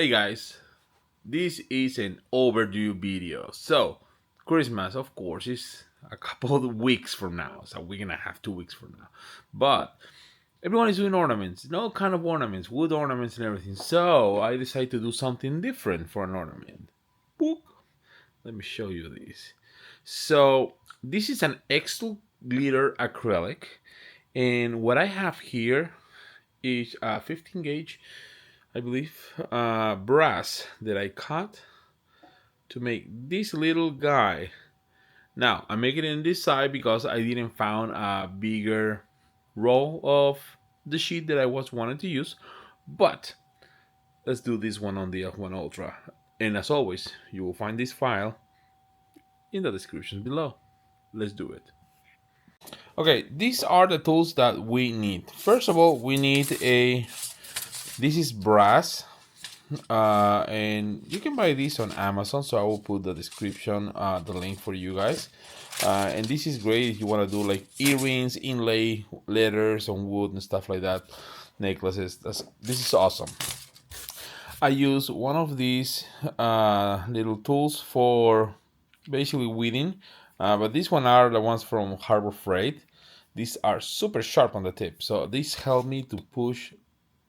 Hey guys, this is an overdue video. So, Christmas, of course, is a couple of weeks from now. So, we're gonna have 2 weeks from now. But everyone is doing ornaments, no kind of ornaments, wood ornaments and everything. So, I decided to do something different for an ornament. Boop. Let me show you this. So, this is an Xtool glitter acrylic. And what I have here is a 15 gauge, I believe, brass that I cut to make this little guy. Now I'm making it in this side because I didn't found a bigger roll of the sheet that I was wanting to use. But let's do this one on the F1 Ultra. And as always, you will find this file in the description below. Let's do it. Okay, these are the tools that we need. First of all, we need this is brass. And you can buy this on Amazon, so I will put the description, the link for you guys. And this is great if you want to do like earrings, inlay letters on wood and stuff like that, necklaces. This is awesome. I use one of these little tools for basically weeding, but these one are the ones from Harbor Freight. These are super sharp on the tip, so these help me to push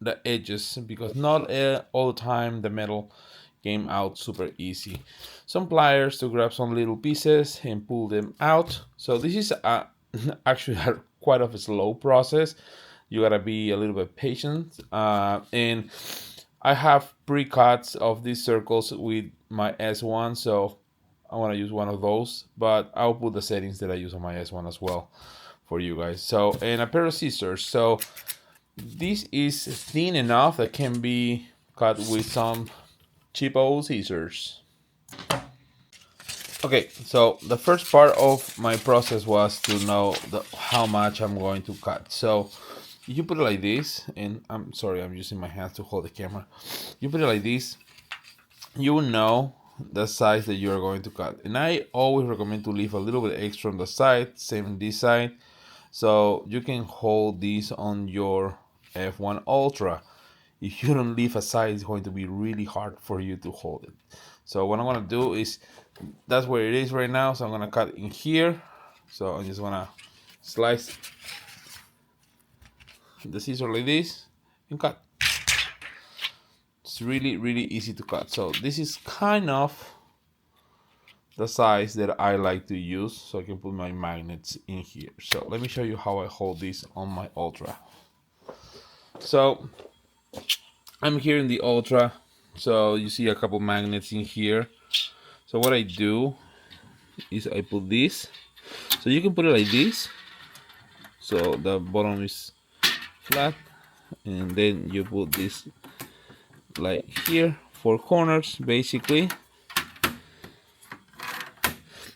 the edges because not all the time the metal came out super easy. Some pliers to grab some little pieces and pull them out. So this is actually quite of a slow process. You gotta be a little bit patient. And I have pre-cuts of these circles with my S1, so I want to use one of those, but I'll put the settings that I use on my S1 as well for you guys. So, and a pair of scissors. So this is thin enough that can be cut with some cheapo scissors. Okay, so the first part of my process was to know how much I'm going to cut. So you put it like this, and I'm sorry, I'm using my hands to hold the camera. You put it like this, you will know the size that you are going to cut. And I always recommend to leave a little bit extra on the side, same on this side, so you can hold this on your F1 Ultra. If you don't leave a side, it's going to be really hard for you to hold it. So what I'm gonna do is, that's where it is right now, so I'm gonna cut in here. So I just wanna slice the scissor like this and cut. It's really easy to cut. So this is kind of the size that I like to use, so I can put my magnets in here. So let me show you how I hold this on my Ultra. So I'm here in the Ultra, so you see a couple magnets in here. So what I do is I put this, so you can put it like this, so the bottom is flat, and then you put this like here, 4 corners basically.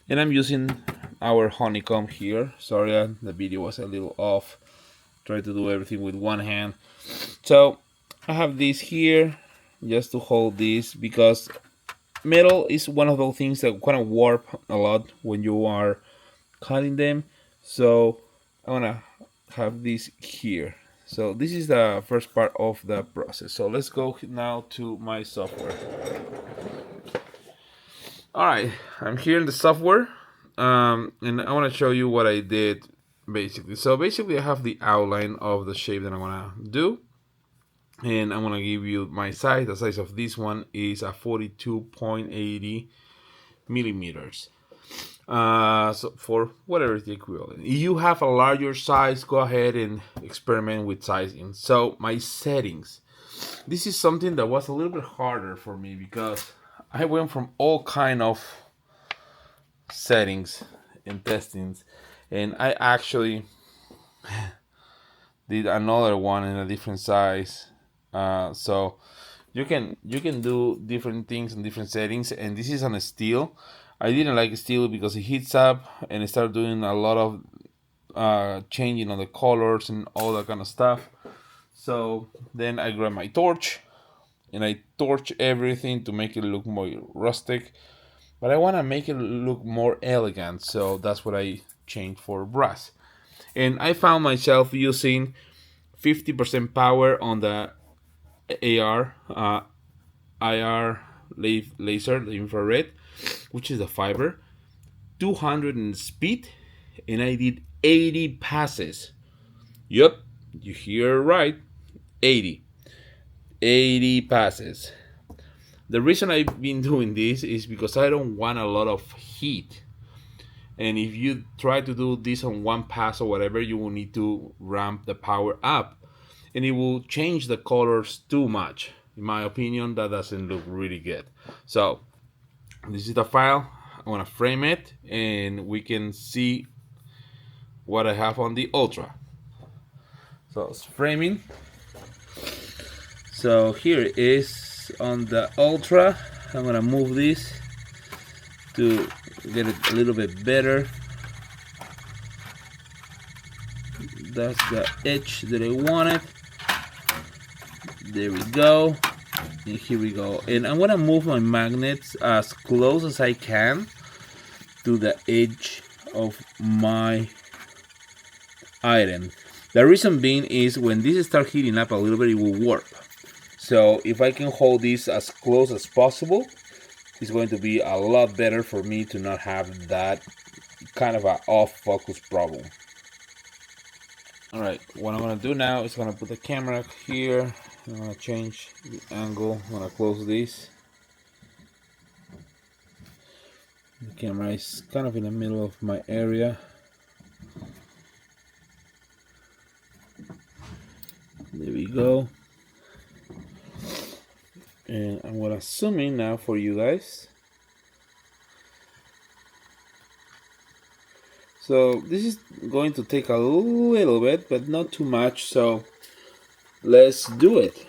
And I'm using our Honeycomb here. Sorry, the video was a little off. Try to do everything with one hand. So I have this here just to hold this, because metal is one of those things that kind of warp a lot when you are cutting them. So I want to have this here. So this is the first part of the process. So let's go now to my software. Alright, I'm here in the software, and I want to show you what I did basically. So basically I have the outline of the shape that I want to do, and I'm going to give you my size. The size of this one is a 42.80 millimeters. So for whatever is the equivalent. If you have a larger size, go ahead and experiment with sizing. So my settings. This is something that was a little bit harder for me because I went from all kind of settings and testings, and I actually did another one in a different size. So you can do different things in different settings, and this is on a steel. I didn't like steel because it heats up and it started doing a lot of changing on the colors and all that kind of stuff. So then I grabbed my torch and I torch everything to make it look more rustic, but I want to make it look more elegant, so that's what I changed for brass. And I found myself using 50% power on the AR IR laser, the infrared, which is the fiber, 200 in speed, and I did 80 passes. Yep, you hear right, 80. 80 passes. The reason I've been doing this is because I don't want a lot of heat. And if you try to do this on one pass or whatever, you will need to ramp the power up. And it will change the colors too much. In my opinion, that doesn't look really good. So, this is the file. I'm going to frame it and we can see what I have on the Ultra. So, it's framing. So, here it is on the Ultra. I'm going to move this to get it a little bit better. That's the edge that I wanted. There we go. And here we go. And I'm gonna move my magnets as close as I can to the edge of my item. The reason being is when this starts heating up a little bit, it will warp. So if I can hold this as close as possible, it's going to be a lot better for me to not have that kind of an off focus problem. Alright, what I'm going to do now is going to put the camera here. I'm going to change the angle. I'm going to close this. The camera is kind of in the middle of my area. There we go. And I'm going to zoom in now for you guys. So this is going to take a little bit, but not too much, so let's do it.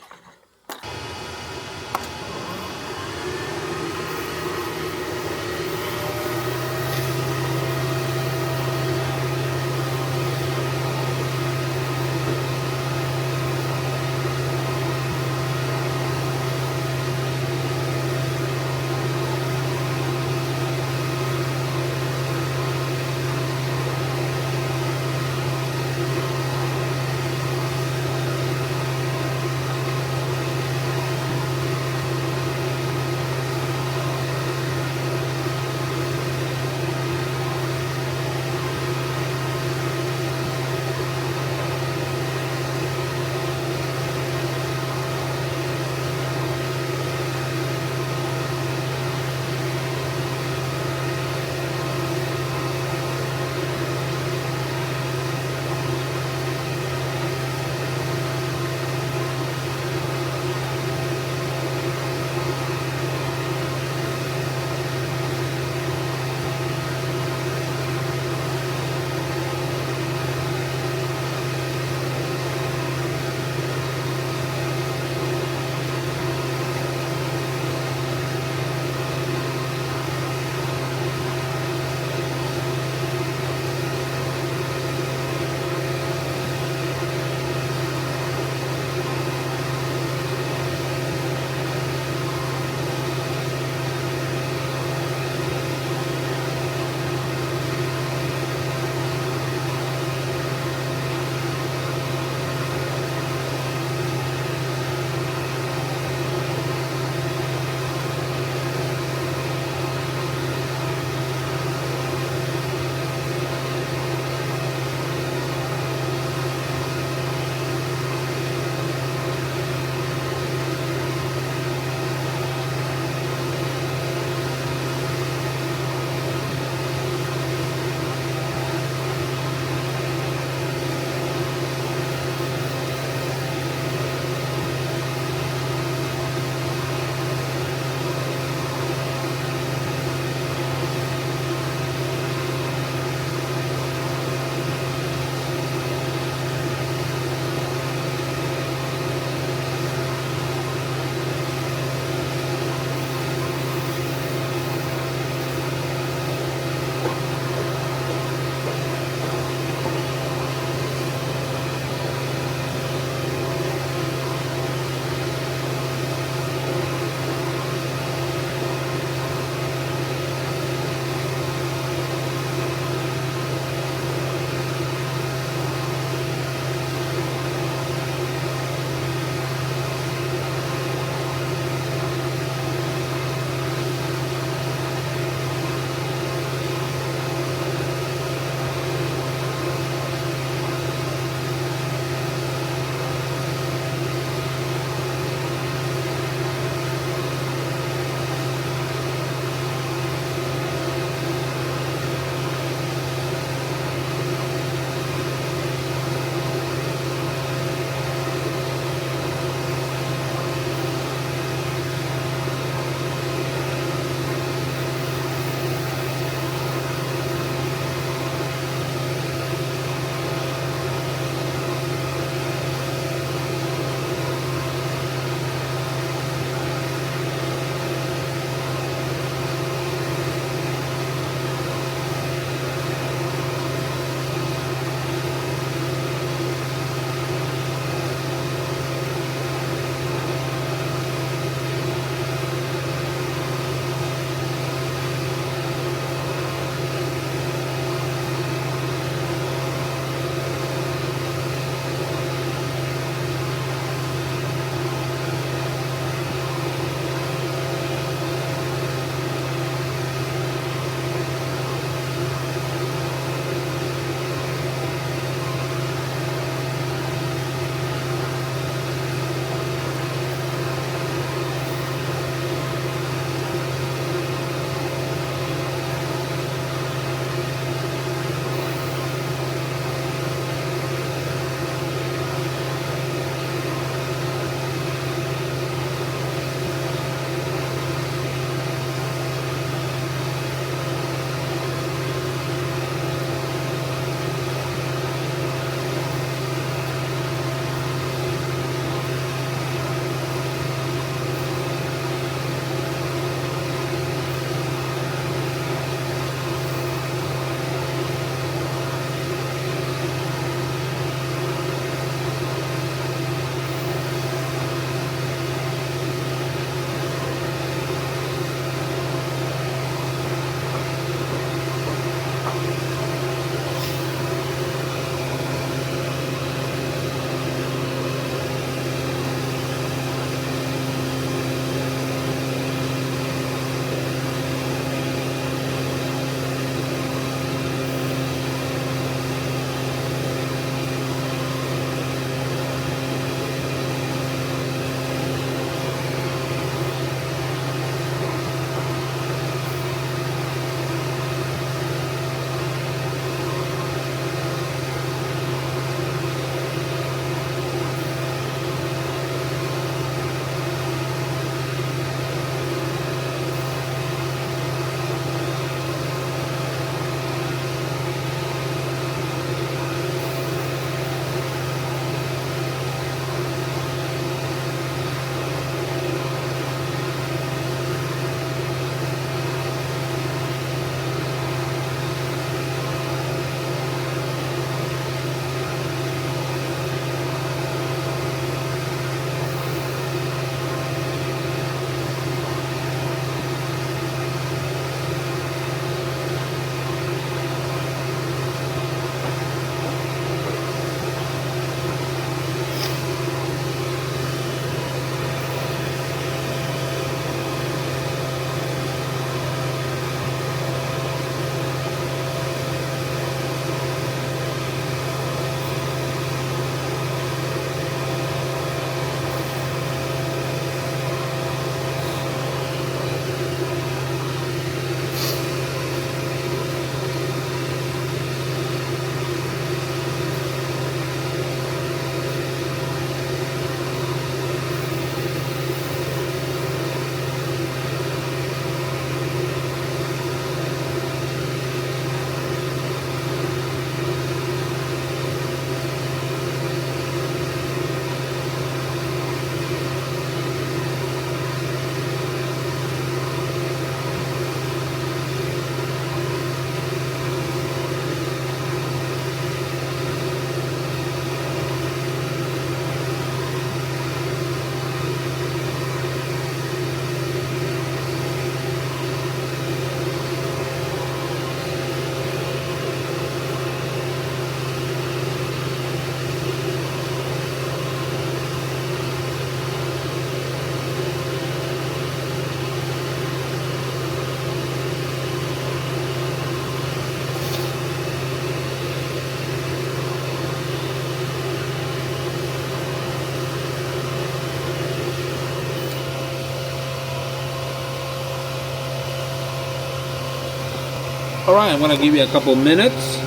Alright, I'm gonna give you a couple minutes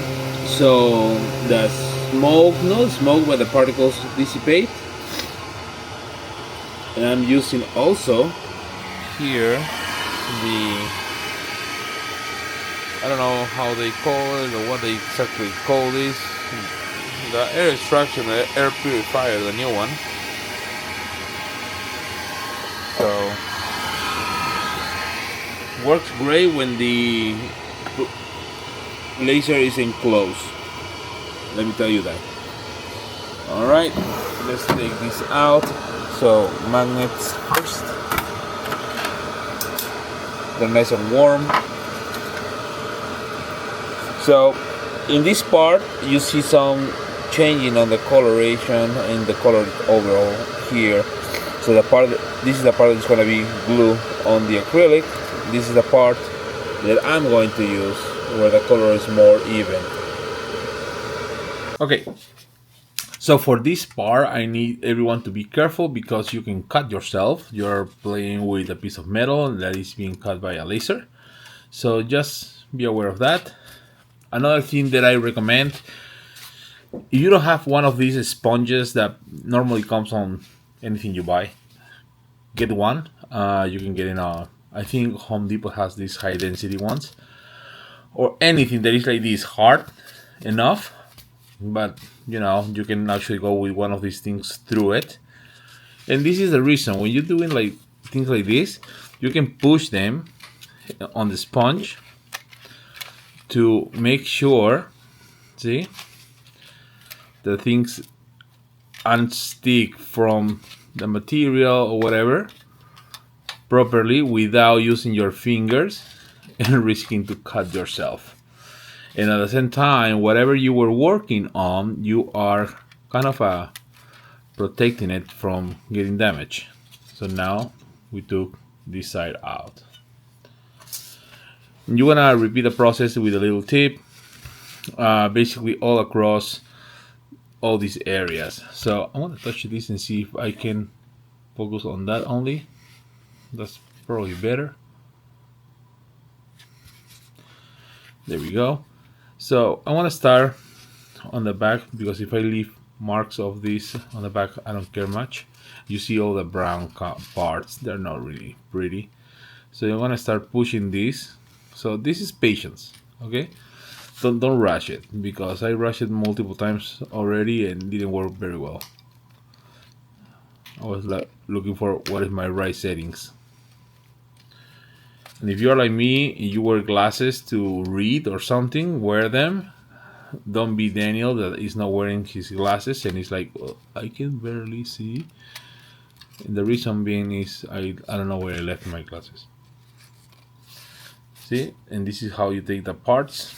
so the smoke, no smoke, but the particles dissipate. And I'm using also here the, I don't know how they call it or what they exactly call this, the air extraction, air purifier, the new one. So works great when the laser is enclosed. Let me tell you that. Alright, let's take this out. So magnets first. They're nice and warm. So in this part you see some changing on the coloration and the color overall here. So this is the part that's going to be glue on the acrylic. This is the part that I'm going to use where the color is more even. Okay, so for this part I need everyone to be careful because you can cut yourself. You're playing with a piece of metal that is being cut by a laser. So just be aware of that. Another thing that I recommend, if you don't have one of these sponges that normally comes on anything you buy, get one. You can get in I think Home Depot has these high density ones, or anything that is like this hard enough, but you know, you can actually go with one of these things through it. And this is the reason when you're doing like things like this, you can push them on the sponge to make sure, see, the things unstick from the material or whatever properly without using your fingers and risking to cut yourself. And at the same time, whatever you were working on, you are kind of protecting it from getting damaged. So now we took this side out. And you're gonna repeat the process with a little tip, basically all across all these areas. So I want to touch this and see if I can focus on that only. That's probably better. There we go. So I want to start on the back because if I leave marks of this on the back, I don't care much. You see all the brown parts, they're not really pretty. So you want to start pushing this. So this is patience, okay? Don't rush it because I rushed it multiple times already and didn't work very well. I was like looking for what is my right settings. And if you're like me, you wear glasses to read or something, wear them. Don't be Daniel that is not wearing his glasses and he's like, well, I can barely see. And the reason being is I don't know where I left my glasses. See, and this is how you take the parts.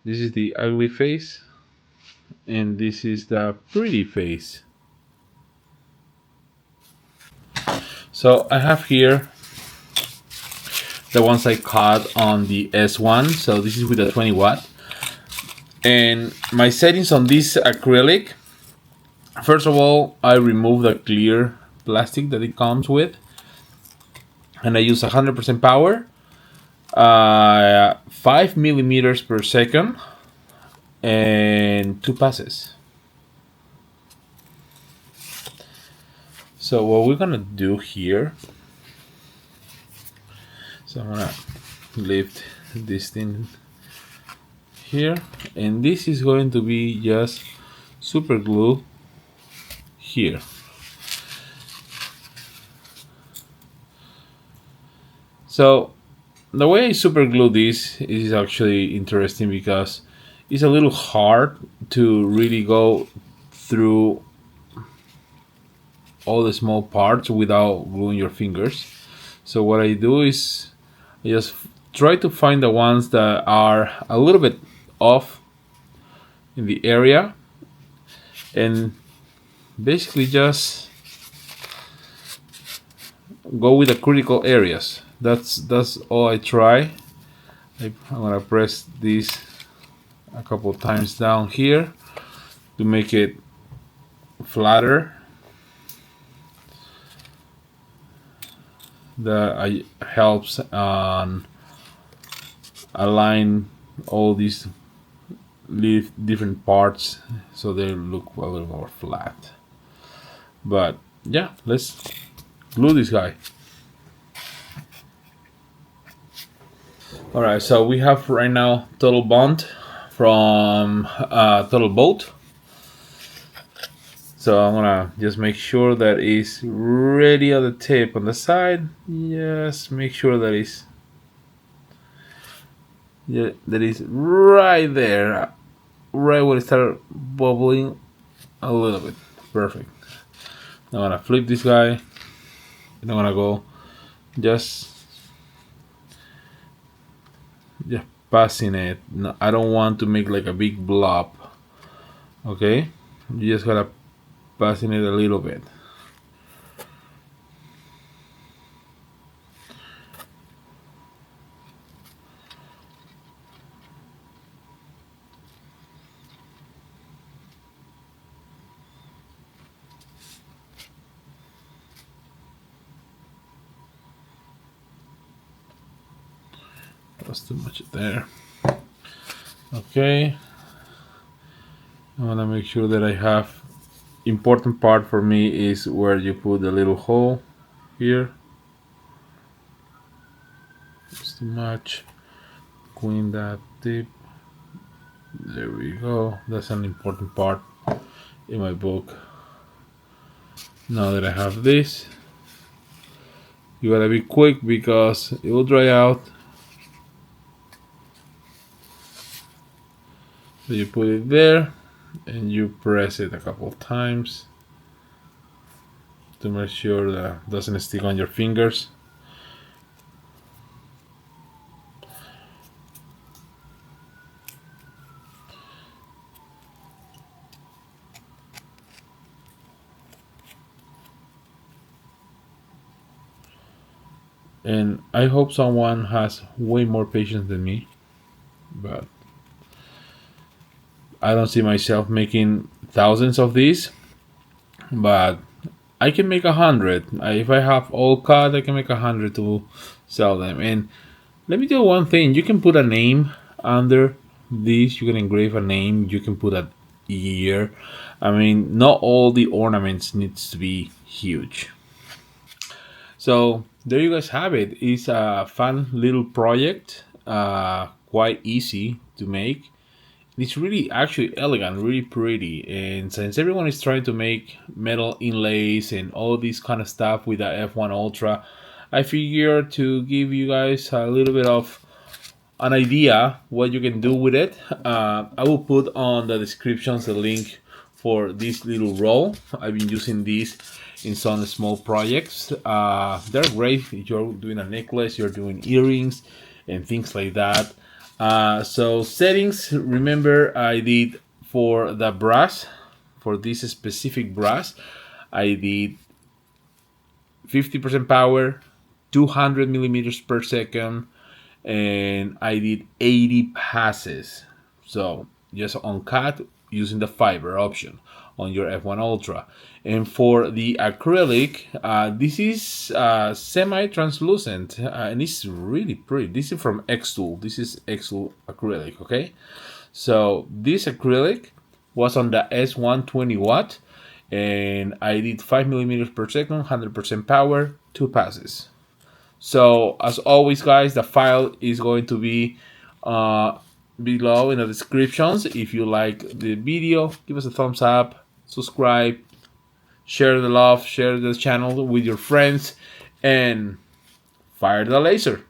This is the ugly face, and this is the pretty face. So I have here the ones I cut on the S1. So this is with a 20 watt. And my settings on this acrylic, first of all, I remove the clear plastic that it comes with. And I use 100% power, 5 millimeters per second, and 2 passes. So what we're gonna do here, so I'm gonna lift this thing here, and this is going to be just super glue here. So the way I super glue this is actually interesting because it's a little hard to really go through all the small parts without gluing your fingers. So what I do is I just try to find the ones that are a little bit off in the area, and basically just go with the critical areas. That's all I try. I'm gonna press this a couple times down here to make it flatter. That helps on align all these different parts so they look a little more flat. But yeah, let's glue this guy. Alright, so we have right now Total Bond from Total Boat. So I'm gonna just make sure that it's ready on the tip on the side. Just make sure that it's right there, right when it started bubbling a little bit. Perfect. I'm gonna flip this guy, and I'm gonna go just passing it. No, I don't want to make like a big blob. Okay, you just gotta passing it a little bit. That's too much there. Okay, I want to make sure that I have. Important part for me is where you put the little hole here. It's too much. Clean that tip. There we go. That's an important part in my book. Now that I have this, you gotta be quick because it will dry out. So you put it there and you press it a couple of times to make sure that it doesn't stick on your fingers. And I hope someone has way more patience than me, but I don't see myself making thousands of these, but I can make 100. If I have all cut, I can make 100 to sell them. And let me tell you one thing: you can put a name under these. You can engrave a name. You can put a year. I mean, not all the ornaments needs to be huge. So there you guys have it. It's a fun little project, quite easy to make. It's really actually elegant, really pretty. And since everyone is trying to make metal inlays and all this kind of stuff with the F1 Ultra, I figured to give you guys a little bit of an idea what you can do with it. I will put on the descriptions the link for this little roll. I've been using these in some small projects. They're great if you're doing a necklace, you're doing earrings and things like that. So settings, remember I did for the brass, for this specific brass, I did 50% power, 200 millimeters per second, and I did 80 passes. So just on cut using the fiber option on your F1 Ultra. And for the acrylic, this is semi-translucent and it's really pretty. This is from Xtool. This is Xtool Acrylic, okay? So this acrylic was on the S120 watt and I did 5 millimeters per second, 100% power, 2 passes. So as always, guys, the file is going to be below in the descriptions. If you like the video, give us a thumbs up, subscribe, share the love, share the channel with your friends, and fire the laser.